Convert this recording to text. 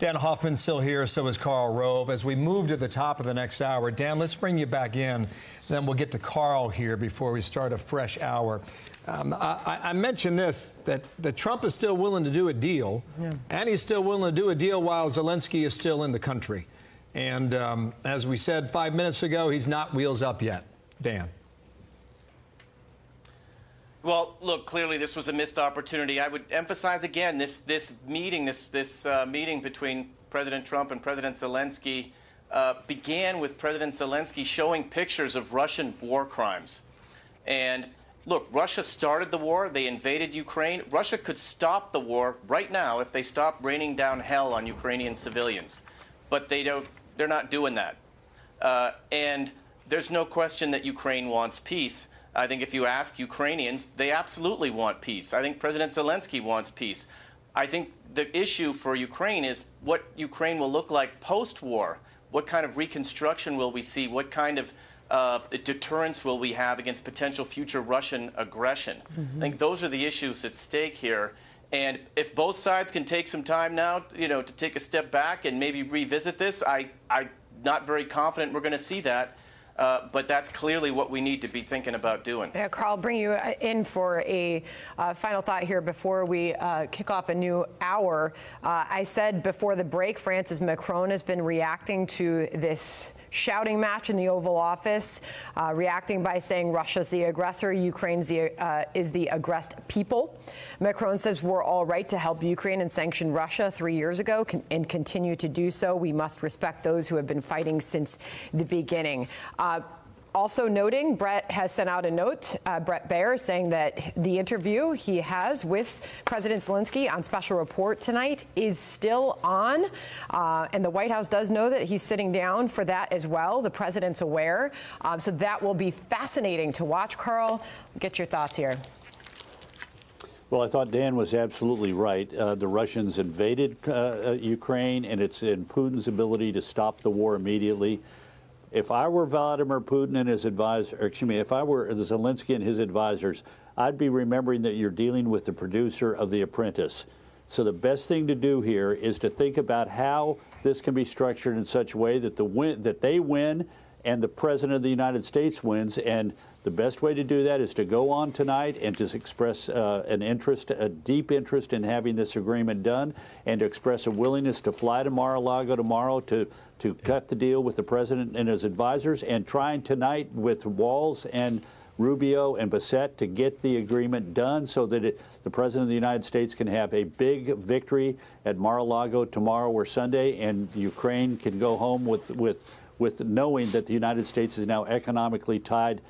Dan Hoffman's still here, so is Karl Rove. As we move to the top of the next hour, Dan, let's bring you back in. Then we'll get to Karl here before we start a fresh hour. I mentioned this, that Trump is still willing to do a deal, and he's still willing to do a deal while Zelenskyy is still in the country. And as we said 5 minutes ago, he's not wheels up yet. Dan. Well, look, clearly this was a missed opportunity. I would emphasize again this meeting between President Trump and President Zelenskyy began with President Zelenskyy showing pictures of Russian war crimes. And look, Russia started the war. They invaded Ukraine. Russia could stop the war right now if they stopped raining down hell on Ukrainian civilians. But they're not doing that. And there's no question that Ukraine wants peace. I think if you ask Ukrainians, they absolutely want peace. I think President Zelenskyy wants peace. I think the issue for Ukraine is what Ukraine will look like post-war. What kind of reconstruction will we see? What kind of deterrence will we have against potential future Russian aggression? I think those are the issues at stake here. And if both sides can take some time now, to take a step back and maybe revisit this, I'm not very confident we're going to see that. But that's clearly what we need to be thinking about doing. Yeah, Karl, I'll bring you in for a final thought here before we kick off a new hour. I said before the break, France's Macron has been reacting to this shouting match in the Oval Office, reacting by saying Russia's the aggressor, Ukraine is the aggressed people. Macron says we're all right to help Ukraine and sanction Russia 3 years ago and continue to do so. We must respect those who have been fighting since the beginning. Also noting, Brett has sent out a note, Brett Baer, saying that the interview he has with President Zelenskyy on Special Report tonight is still on. And the White House does know that he's sitting down for that as well. The president's aware. So that will be fascinating to watch. Karl, get your thoughts here. Well, I thought Dan was absolutely right. The Russians invaded Ukraine, and it's in Putin's ability to stop the war immediately. If I were Vladimir Putin and his advisor, if I were Zelenskyy and his advisors, I'd be remembering that you're dealing with the producer of The Apprentice. So the best thing to do here is to think about how this can be structured in such a way that they win and the President of the United States wins. And the best way to do that is to go on tonight and to express an interest, a deep interest in having this agreement done, and to express a willingness to fly to Mar-a-Lago tomorrow to cut the deal with the President and his advisors, and trying tonight with Walz and Rubio and Bassett to get the agreement done so that the President of the United States can have a big victory at Mar-a-Lago tomorrow or Sunday, and Ukraine can go home with knowing that the United States is now economically tied